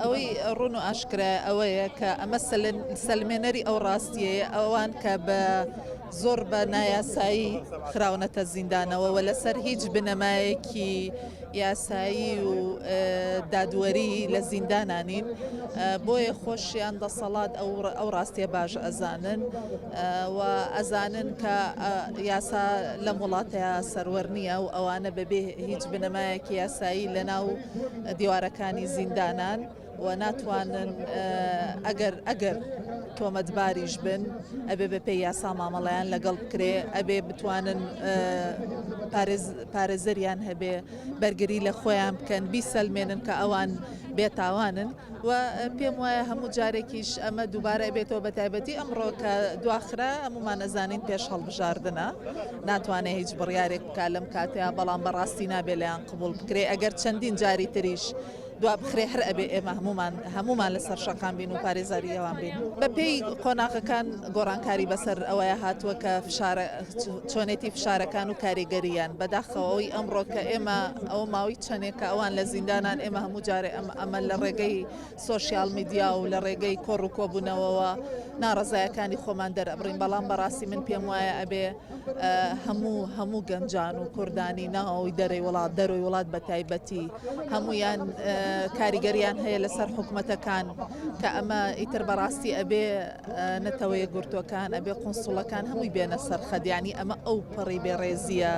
ئەوەی ڕوون و ئاشکرا ئەوەیە کە ئەمە سەلمێنەری ئەو ڕاستیەیە ئەوان کە بە زۆر بە نایاسایی خراونەتە زیندانەوە و لەسەر هیچ بنەمایەکی یاسایی و دادوەری لە زیندانانین بۆیە خۆشیان دەسەڵات ئەو ڕاستیە باش ئەزانن و ئەزانن کە یاسا لەم وڵاتەیە سەروەر نییە و ئەوانە بەبێ هیچ بنەمایەکی یاسایی لەناو دیوارەکانی زیندانان و ناتوانن ئەگەر تۆمەتباریش بن ئەبێ بە پێی یاسا مامەڵەیان لەگەڵ بکرێ ئەبێ بتوانن پارێزەریان هەبێ بەرگری لە خۆیان بکەن بیسەلمێنن کە ئەوان بێتاوانن و پێم وایە هەموو جارێکیش ئەمە دووبارە بێتەوە بە تایبەتی ئەمڕۆ کە دواخرا هەمومان ئەزانین پێش هەڵبژاردنە ناتوانێت هیچ بڕیارێک بکات لەم کاتەیە بەڵام بەڕاستی نابێ لەیان قبول بکرێ ئەگەر چەندین جاری تریش دوا بخرێ هەر ئەبێ ئێمە هەمومان لەسەر شەقام بین و پارێزاری ئەوان بین بە پێی قۆناغەکان گۆڕانکاری بەسەر ئەوەیە هاتووە کە چۆنێتی فشارەکان و کاریگەریان بەداخەوەی ئەمڕۆ کە ئێمە ئەو ماوەی چەندێکە ئەوان لە زیندانان ئێمە هەموو جارێ ئەمە لە ڕێگەی سۆشیال میدیا و لە ڕێگەی کۆڕ و کۆبوونەوەوە ناڕەزایەکانی خۆمان دەرەبڕین بەڵام بەڕاستی من پێم وایە ئەبێ هەموو گەنجان و کوردانی ناوەوەی دەروی وڵات بە تایبەتی هەمویان کاریگەریان هەیە لەسەر حکوومەتەکان کە ئەمە ئیتر بەڕاستی ئەبێ نەتەوەیە گورتوەکان ئەبێ قونسوڵەکان هەمووی بێنە سەرخەدیانی ئەمە ئەو پەڕی بێڕێزیە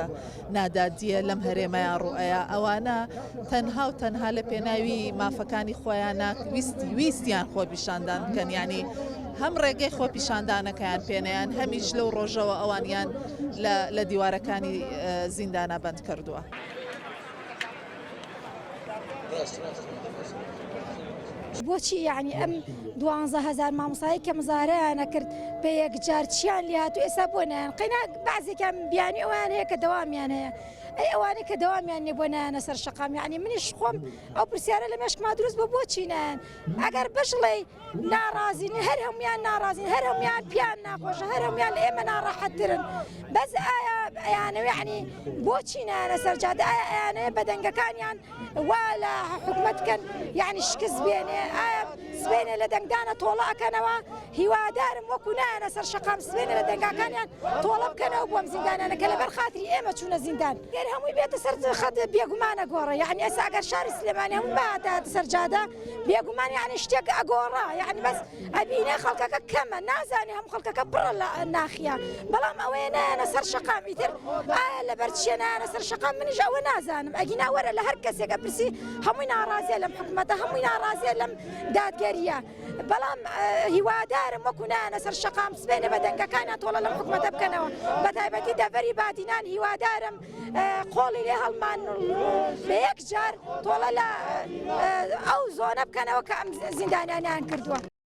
نادادیە لەم هەرێمەیان ڕوئەیە ئەوانە تەنها و تەنها لە پێناوی مافەکانی خۆیان ویستیان خۆ پیشاندان بکەن ینی هەم ڕێگەی خۆ پیشاندانەکەیان پێنیان هەمیش لەو ڕۆژەوە ئەوانیان لە دیوارەکانی زیندانە بەند کردووە. بۆچی یعنی ئەم 12,000 مامۆستایی کە مزارەیانە کرد بە یەکجار چیان لێ هاتوو ئێستا بۆ نایەن قەینا بەعزێکیان بیانی ئەویان هەیە کە دەوامیان هەیە ئەوانەی کە دەوامیان لێ بۆ نایەنە سەر شەقام یعنی منیش خۆم ئەو پرسیارە لە مێشکما دروست بە بۆچی نایەن ئەگەر بشڵێ ناڕازین هەر هەمویان ناڕازین هەر هەمویان پیان ناخۆشە هەر هەمویان لە ئێمە ناڕەحەتترن بەس ئایا ئەیانە یعنی بۆچی نایەنە سەر جادە ئایا ئەیانەیە بەدەنگەکانیان وا لە حکوومەت بکەن یعنی شکست بێنێ ئایا سبێنێ لە دەنگدانە تۆڵە ئەکەنەوە هیوادارم وەکو نایەنە سەر شەقام سبێنێ لە دەنگاکانیان تۆڵە بکەنەوە بۆم زیندانانە کە لەبەر خاتری ئێمە چوونە زیندان گەر هەمووی بێتە سەر خەت بێگومانە گۆڕە یعنی ئێستا ئەگەر شاری سلێمانی هەموو بەهاتە سەر جادە بێگومان یعنی شتێک ئەگۆڕا یعنی بەس ئەبینێ خەڵکەکە کەمە نازانێ هەموو خەڵکەکە بڕە لە ناخیە بەڵام ئەوەیە نایەنە سەر شەقام ئیتر ئایا لەبەر چیە نایەنە سەر شەقام منیش ئەوە نازانم ئەگینا وەرە لە هەر کەسێک ئەپرسی هەمووی ناڕازیە لەم حکوومەتە هەمووی ناڕازیە لەم دادگەریە بەڵام هیوادارم وەکو نایەنە سەر شەقام سبێنێ بە دەنگەکانیان تۆڵە لەم حکوومەتە بکەنەوە بە تایبەتی دەڤەری بادینان هیوادارم قۆڵی لێ هەڵمان بە یەکجار تۆڵە لە ئەو زۆنە بکەنەوە کە ئەم زیندانیانیان کردووە.